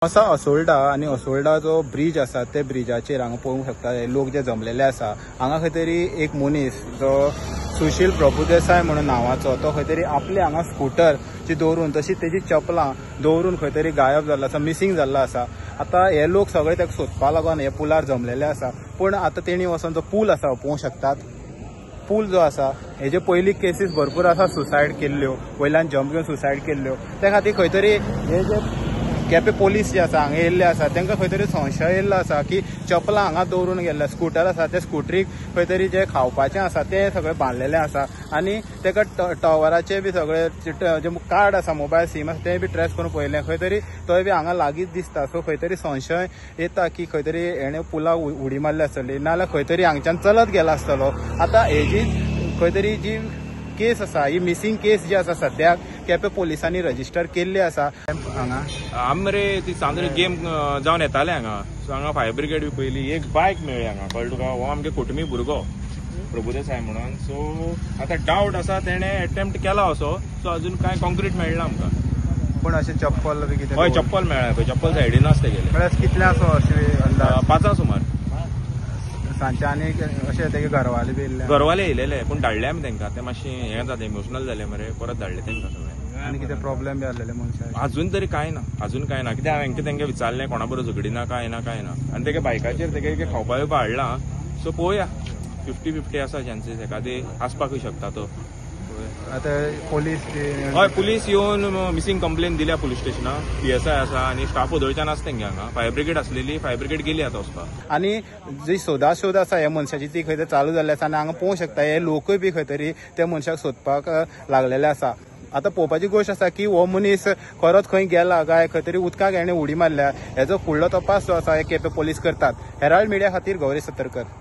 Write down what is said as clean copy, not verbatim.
असा असोल्डा आणि असोल्डा जो ब्रिज आसा ते ब्रिजाचेर हांगा पळोवंक शकता लोक जे जमलेले आसा। हांगा खंय तरी एक मनीस जो सुशील प्रभुदेसाय म्हणून नावाचो तो खंय तरी आपले हांगा स्कूटर जी दवरून तशीच तेजी चपलां दवरून खंय तरी गायब जाल्लो आसा, मिसींग जाल्लो आसा। आता हे लोक सगळे ताका सोदपा लागून हे पुलार जमलेले आसा, पण आता तेणी वचून जो पूल आसा पळोवंक शकतात। पूल जो आसा हेजे पयलीं केसीस भरपूर आसा सुसायड केल्ल्यो, वयल्यान जंप घेवन सुसायड केल्ल्यो। त्या खातीर खंय तरी हे जे केपें पोलीस जे आसा हांगा येयल्ले आसा तांकां खंय तरी संशय येयल्लो आसा की चपलां हांगा दवरून गेल्ले, स्कूटर आसा ते स्कूटरीक खंय तरी जे खावपाचें आसा तें सगळें बांदलेलें आसा आनी ताका टॉवराचे बी सगळे जे कार्ड आसा, मोबायल सीम आसा तें बी ट्रेस करून पळयलें, खंय तरी तोय बी हांगा लागींच दिसता। सो खंय तरी संशय येता की खंय तरी हेणें पुलाक उडी मारली आसतली, नाल्यार खंय तरी हांगच्यान चलत गेला आसतलो। आतां हेजी खंय तरी जी केस आसा ही मिसींग केस जी आसा सद्याक केपें पोलिसांनी रजिस्टर केल्ली आसा। हांगा आमरे ती चांदणी गेम जावन येताले हांगा, सो हांगा फायर ब्रिगेड बी पयली एक बायक मेळ्ळी हांगा, कळ्ळें तुका? हो आमगे कोटमी भुरगो प्रभुदेसाय म्हणून। सो आतां डावट आसा तेणें एटेम्प्ट केला असो, सो अजून कांय कॉन्क्रीट मेळना आमकां। पण अशें चप्पल बी कितें? हय चप्पल मेळ्ळें पळय, चप्पल सायडीनच ते गेले। म्हळ्यार कितल्यांचो अशें अंदाज? 5 सुमार सांजचे आनी अशें तेगे घरवाले बी येयल्ले? घरवाले येयलेले पण धाडले आमी तांकां, ते मातशें हें जाता इमोशनल जाले मरे, परत धाडले तांकां सगळे। आनी कितें प्रॉब्लेम बी आसलेले मनशाक? अजून तरी कांय ना, अजून कांय ना, कित्याक हांवें तांकां विचारलें कोणा बरोबर झगडी ना काय ना काय ना, आनी तेगे बायकाचेर तेगे खावपा बिवपा हाडला। सो पळोवया 50-50 आसा चान्सीस, एखादी आसपाकूय शकता तो। आतां पोलीस हय पुलीस येवन मिसींग कंप्लेन दिल्या पुलीस स्टेशनार, PSI आसा आनी स्टाफ वदळच्यान आसा तेंगे हांगा। फायर ब्रिगेड आसलेली, फायर ब्रिगेड गेली आतां वचपाक। आनी जी सोदाशोध आसा ह्या मनशाची ती खंय तरी चालू जाल्ली आसा आनी हांगा पळोवंक शकता हे लोकूय बी खंय तरी त्या मनशाक सोदपाक लागलेले आसा। आतां पळोवपाची गोश्ट आसा की हो मनीस खरोच खंय गेला काय खंय तरी उदकाक हेणें उडी मारल्या, हेजो फुडलो तपास जो आसा हे केपें पोलीस करतात। हेराल्ड मिडिया खातीर गौरी सतरकर।